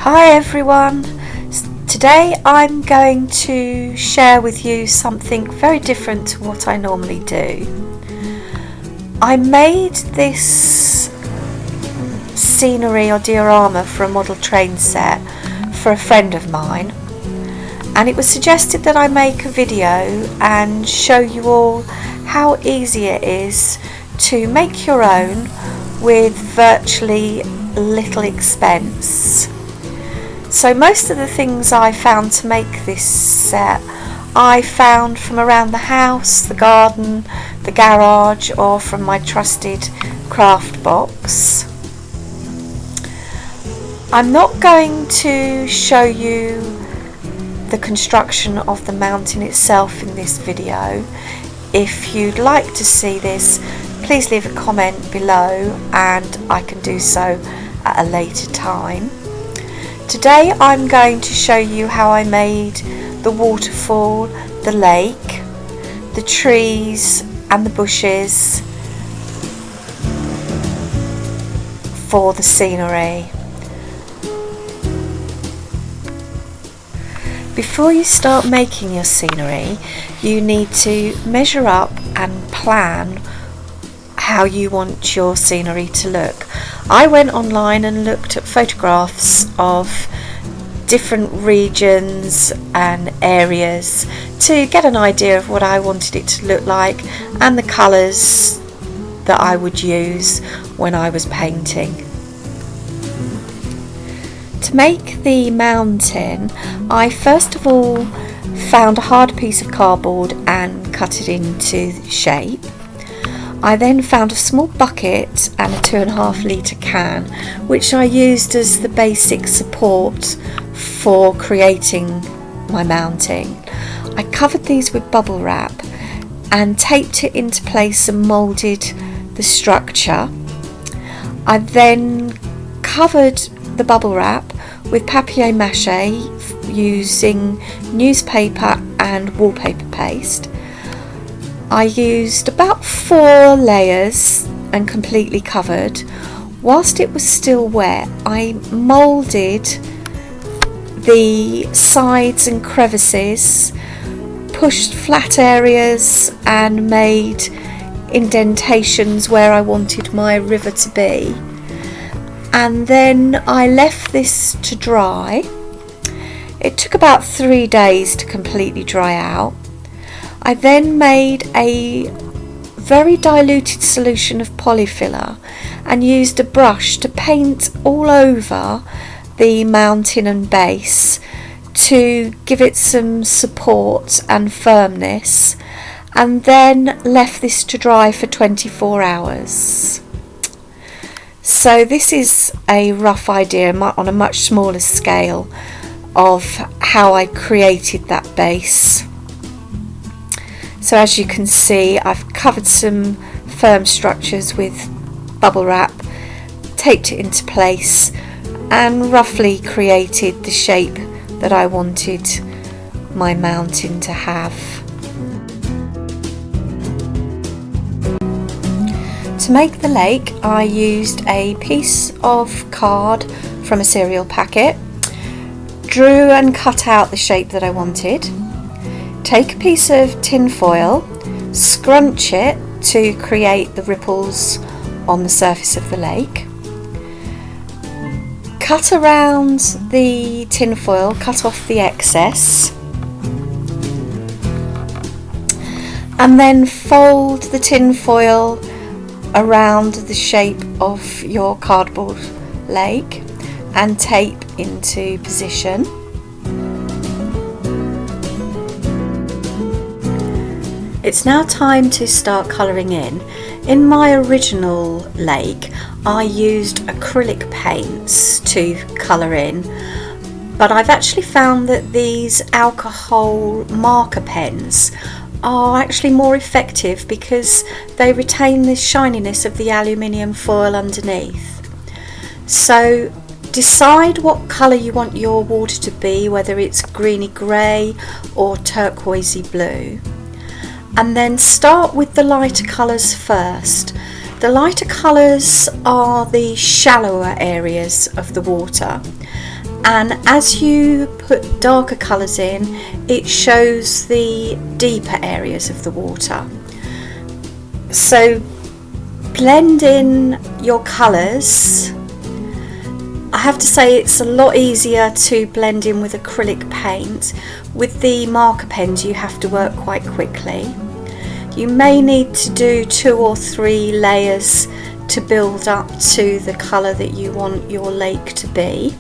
Hi everyone, today I'm going to share with you something very different to what I normally do. I made this scenery or diorama for a model train set for a friend of mine, and it was suggested that I make a video and show you all how easy it is to make your own with virtually little expense. So most of the things I found to make this set I found from around the house, the garden, the garage, or from my trusted craft box. I'm not going to show you the construction of the mountain itself in this video. If you'd like to see this, please leave a comment below and I can do so at a later time. Today I'm going to show you how I made the waterfall, the lake, the trees and the bushes for the scenery. Before you start making your scenery, you need to measure up and plan how you want your scenery to look. I went online and looked at photographs of different regions and areas to get an idea of what I wanted it to look like and the colours that I would use when I was painting. To make the mountain, I first of all found a hard piece of cardboard and cut it into shape. I then found a small bucket and a 2.5 litre can, which I used as the basic support for creating my mounting. I covered these with bubble wrap and taped it into place and moulded the structure. I then covered the bubble wrap with papier-mâché using newspaper and wallpaper paste. I used about 4 layers and completely covered. Whilst it was still wet, I moulded the sides and crevices, pushed flat areas and made indentations where I wanted my river to be. And then I left this to dry. It took about 3 days to completely dry out. I then made a very diluted solution of polyfiller and used a brush to paint all over the mountain and base to give it some support and firmness, and then left this to dry for 24 hours. So this is a rough idea on a much smaller scale of how I created that base. So as you can see, I've covered some firm structures with bubble wrap, taped it into place and roughly created the shape that I wanted my mountain to have. To make the lake, I used a piece of card from a cereal packet, drew and cut out the shape that I wanted. Take a piece of tin foil, scrunch it to create the ripples on the surface of the lake. Cut around the tin foil, cut off the excess, and then fold the tin foil around the shape of your cardboard lake and tape into position. It's now time to start colouring in. In my original lake I used acrylic paints to colour in, but I've actually found that these alcohol marker pens are actually more effective because they retain the shininess of the aluminium foil underneath. So decide what colour you want your water to be, whether it's greeny grey or turquoisey blue. And then start with the lighter colours first. The lighter colours are the shallower areas of the water, and as you put darker colours in, it shows the deeper areas of the water. So blend in your colours. I have to say it's a lot easier to blend in with acrylic paint. With the marker pens you have to work quite quickly. You may need to do 2 or 3 layers to build up to the colour that you want your lake to be.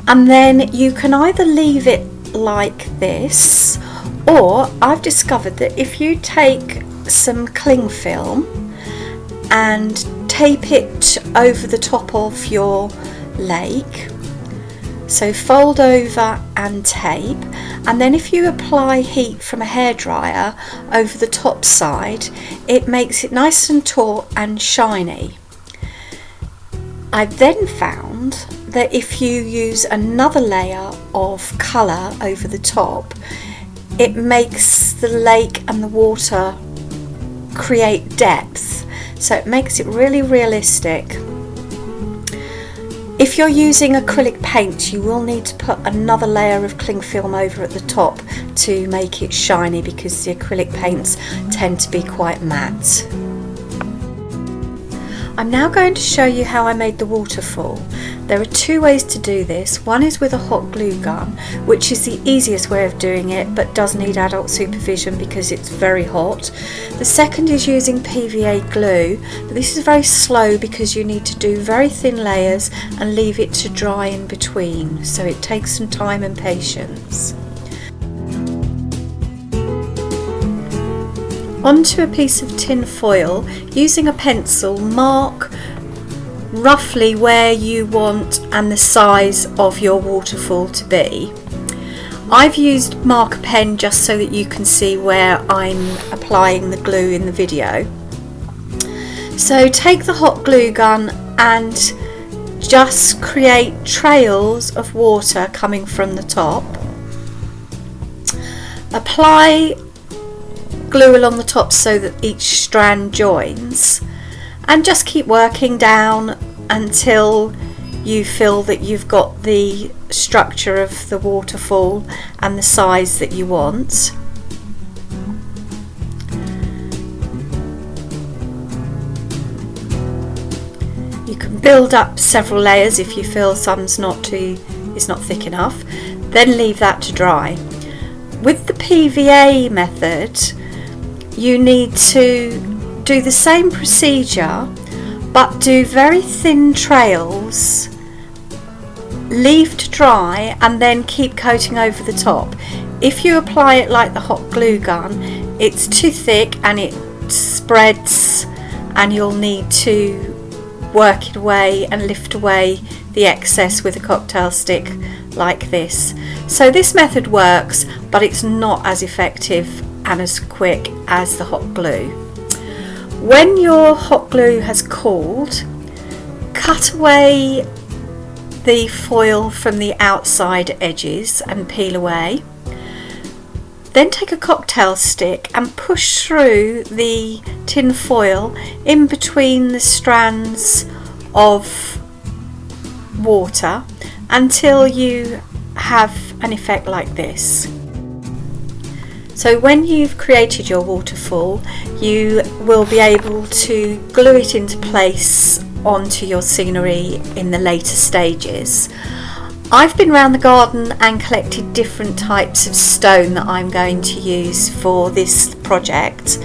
And then you can either leave it like this, or I've discovered that if you take some cling film and tape it over the top of your lake, so fold over and tape, and then if you apply heat from a hairdryer over the top side, it makes it nice and taut and shiny. I've then found that if you use another layer of colour over the top, it makes the lake and the water create depth, so it makes it really realistic. If you're using acrylic paint, you will need to put another layer of cling film over at the top to make it shiny, because the acrylic paints tend to be quite matte. I'm now going to show you how I made the waterfall. There are 2 ways to do this. One is with a hot glue gun, which is the easiest way of doing it, but does need adult supervision because it's very hot. The second is using PVA glue, but this is very slow because you need to do very thin layers and leave it to dry in between, so it takes some time and patience. Onto a piece of tin foil, using a pencil, mark roughly where you want and the size of your waterfall to be. I've used marker pen just so that you can see where I'm applying the glue in the video. So take the hot glue gun and just create trails of water coming from the top. Apply glue along the top so that each strand joins, and just keep working down until you feel that you've got the structure of the waterfall and the size that you want. You can build up several layers if you feel some's not thick enough, then leave that to dry. With the PVA method, you need to do the same procedure but do very thin trails, leave to dry, and then keep coating over the top. If you apply it like the hot glue gun, it's too thick and it spreads, and you'll need to work it away and lift away the excess with a cocktail stick like this. So this method works, but it's not as effective and as quick as the hot glue. When your hot glue has cooled, cut away the foil from the outside edges and peel away. Then take a cocktail stick and push through the tin foil in between the strands of water until you have an effect like this. So when you've created your waterfall, you will be able to glue it into place onto your scenery in the later stages. I've been around the garden and collected different types of stone that I'm going to use for this project.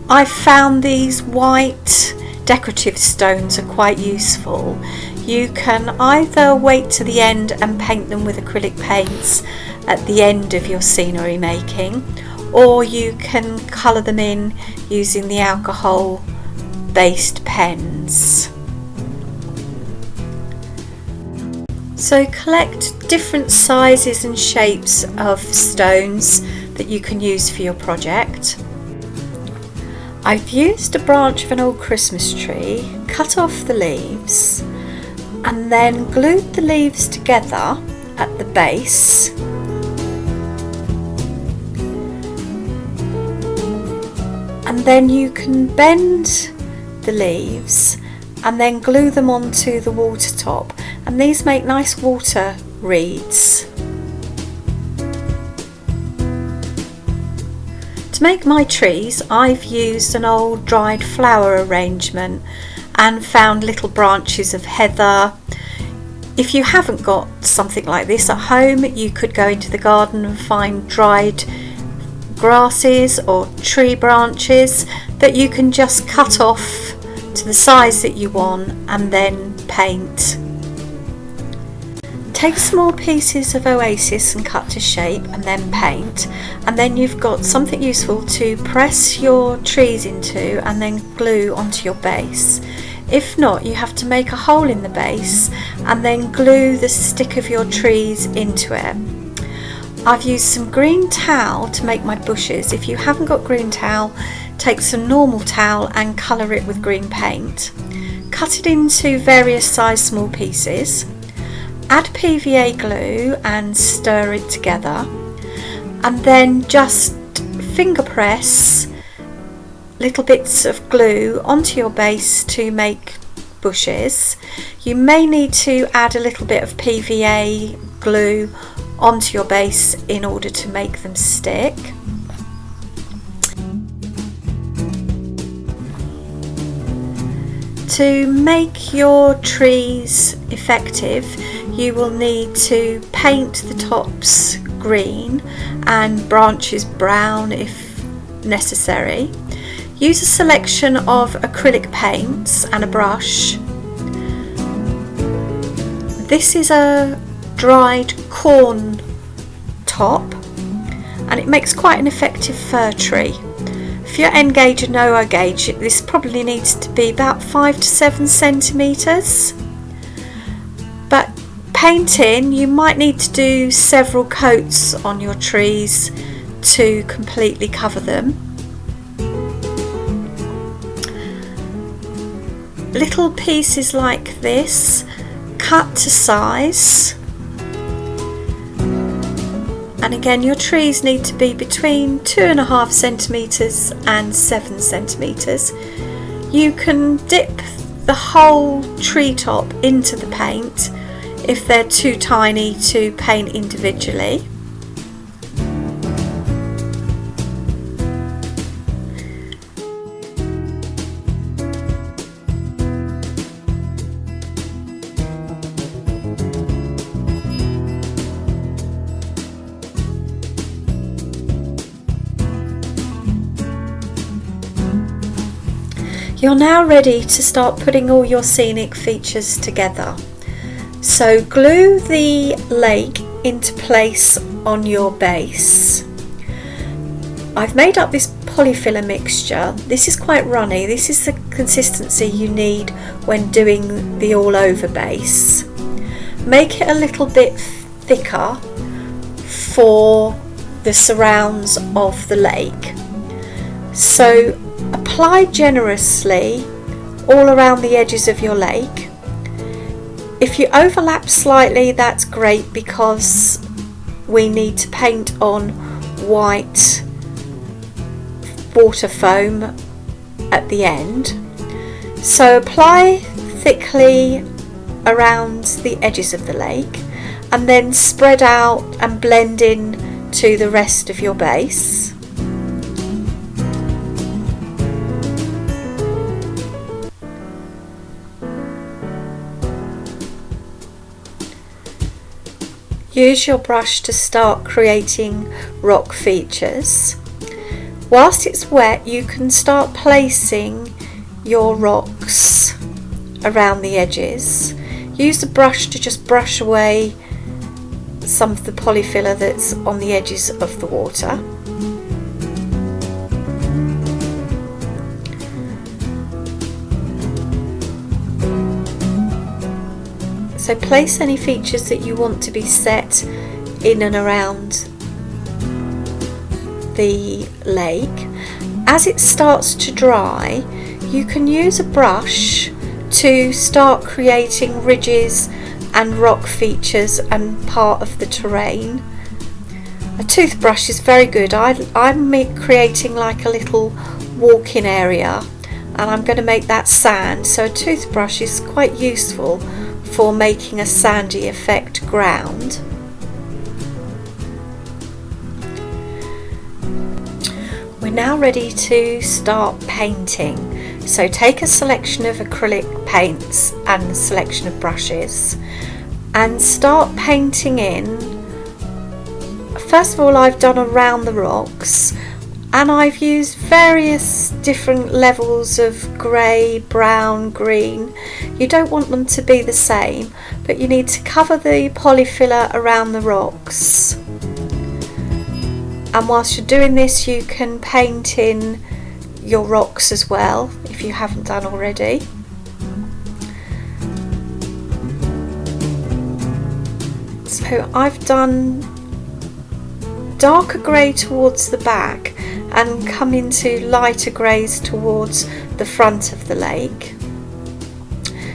I've found these white decorative stones are quite useful. You can either wait to the end and paint them with acrylic paints at the end of your scenery making, or you can colour them in using the alcohol based pens. So collect different sizes and shapes of stones that you can use for your project. I've used a branch of an old Christmas tree, cut off the leaves, and then glued the leaves together at the base. And then you can bend the leaves and then glue them onto the water top, and these make nice water reeds. To make my trees, I've used an old dried flower arrangement and found little branches of heather. If you haven't got something like this at home, you could go into the garden and find dried grasses or tree branches that you can just cut off to the size that you want and then paint. Take small pieces of oasis and cut to shape and then paint, and then you've got something useful to press your trees into and then glue onto your base. If not, you have to make a hole in the base and then glue the stick of your trees into it. I've used some green towel to make my bushes. If you haven't got green towel, take some normal towel and colour it with green paint. Cut it into various size small pieces. Add PVA glue and stir it together, and then just finger press little bits of glue onto your base to make bushes. You may need to add a little bit of PVA glue onto your base in order to make them stick. To make your trees effective, you will need to paint the tops green and branches brown if necessary. Use a selection of acrylic paints and a brush. This is a dried corn top and it makes quite an effective fir tree. If you're N gauge or no gauge, this probably needs to be about 5 to 7 centimetres. But painting, you might need to do several coats on your trees to completely cover them. Little pieces like this, cut to size. And again, your trees need to be between 2.5 centimetres and 7 centimetres. You can dip the whole tree top into the paint if they're too tiny to paint individually. You're now ready to start putting all your scenic features together. So glue the lake into place on your base. I've made up this polyfiller mixture. This is quite runny. This is the consistency you need when doing the all over base. Make it a little bit thicker for the surrounds of the lake. So apply generously all around the edges of your lake. If you overlap slightly, that's great because we need to paint on white water foam at the end. So apply thickly around the edges of the lake and then spread out and blend in to the rest of your base. Use your brush to start creating rock features. Whilst it's wet, you can start placing your rocks around the edges. Use the brush to just brush away some of the polyfiller that's on the edges of the water. So place any features that you want to be set in and around the lake. As it starts to dry, you can use a brush to start creating ridges and rock features and part of the terrain. A toothbrush is very good. I'm creating like a little walking area, and I'm going to make that sand, so a toothbrush is quite useful for making a sandy effect ground. We're now ready to start painting, so take a selection of acrylic paints and a selection of brushes and start painting in. First of all, I've done around the rocks, and I've used various different levels of grey, brown, green. You don't want them to be the same, but you need to cover the polyfiller around the rocks. And whilst you're doing this, you can paint in your rocks as well if you haven't done already. So I've done darker grey towards the back and come into lighter greys towards the front of the lake,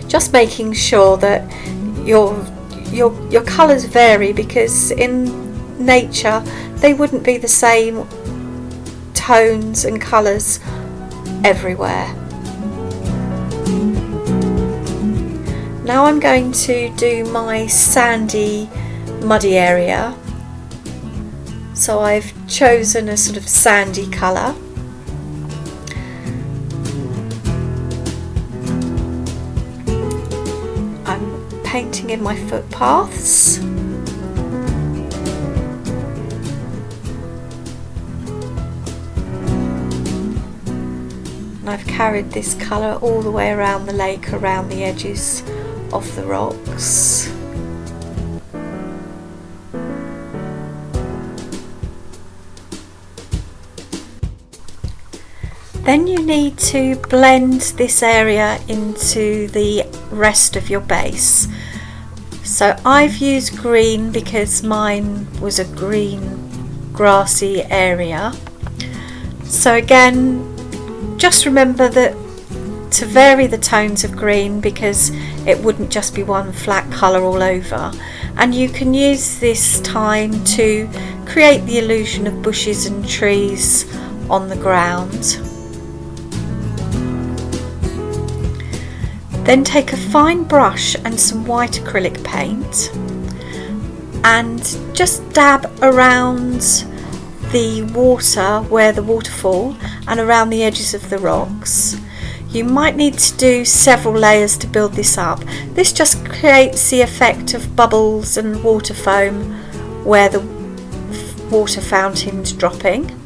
just making sure that your colours vary, because in nature they wouldn't be the same tones and colours everywhere. Now I'm going to do my sandy, muddy area. So I've chosen a sort of sandy colour. I'm painting in my footpaths. And I've carried this colour all the way around the lake, around the edges of the rocks. Then you need to blend this area into the rest of your base. So I've used green because mine was a green grassy area. So again, just remember that to vary the tones of green, because it wouldn't just be one flat colour all over. And you can use this time to create the illusion of bushes and trees on the ground. Then take a fine brush and some white acrylic paint and just dab around the water, where the waterfall, and around the edges of the rocks. You might need to do several layers to build this up. This just creates the effect of bubbles and water foam where the water fountain's dropping.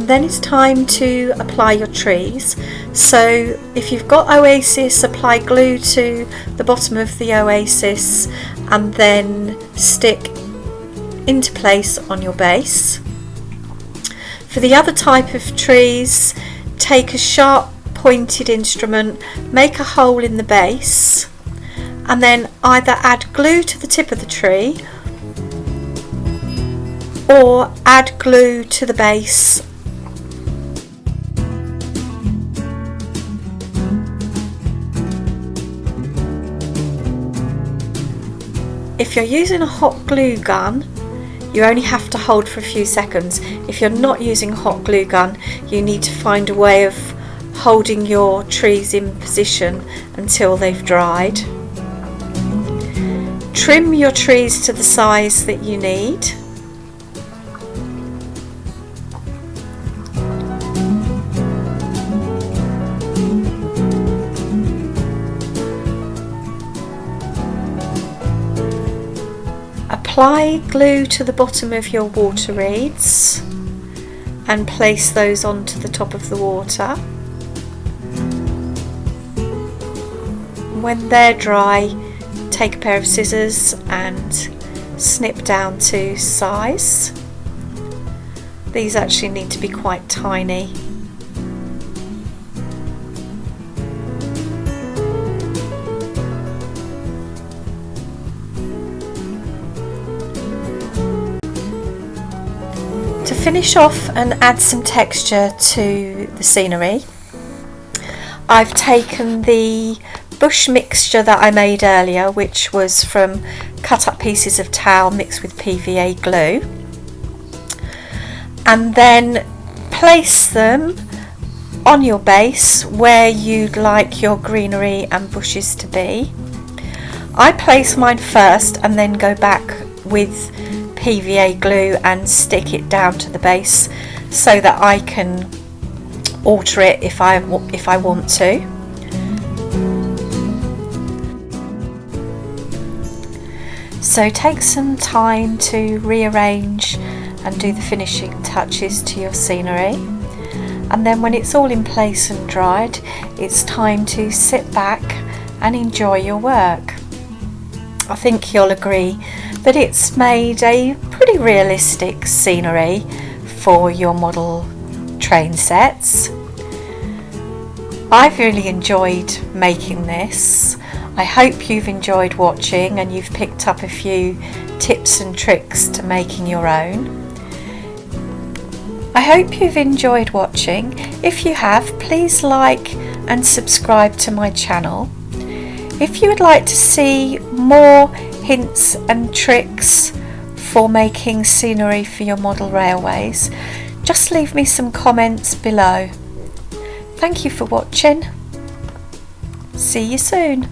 Then it's time to apply your trees. So if you've got oasis, apply glue to the bottom of the oasis and then stick into place on your base. For the other type of trees, take a sharp pointed instrument, make a hole in the base, and then either add glue to the tip of the tree or add glue to the base. If you're using a hot glue gun, you only have to hold for a few seconds. If you're not using a hot glue gun, you need to find a way of holding your trees in position until they've dried. Trim your trees to the size that you need. Apply glue to the bottom of your water reeds and place those onto the top of the water. When they're dry, take a pair of scissors and snip down to size. These actually need to be quite tiny. To finish off and add some texture to the scenery, I've taken the bush mixture that I made earlier, which was from cut up pieces of towel mixed with PVA glue, and then place them on your base where you'd like your greenery and bushes to be. I place mine first and then go back with PVA glue and stick it down to the base so that I can alter it if I want to. So take some time to rearrange and do the finishing touches to your scenery, and then when it's all in place and dried, it's time to sit back and enjoy your work. I think you'll agree that it's made a pretty realistic scenery for your model train sets. I've really enjoyed making this. I hope you've enjoyed watching and you've picked up a few tips and tricks to making your own. I hope you've enjoyed watching. If you have, please like and subscribe to my channel. If you would like to see more hints and tricks for making scenery for your model railways, just leave me some comments below. Thank you for watching. See you soon.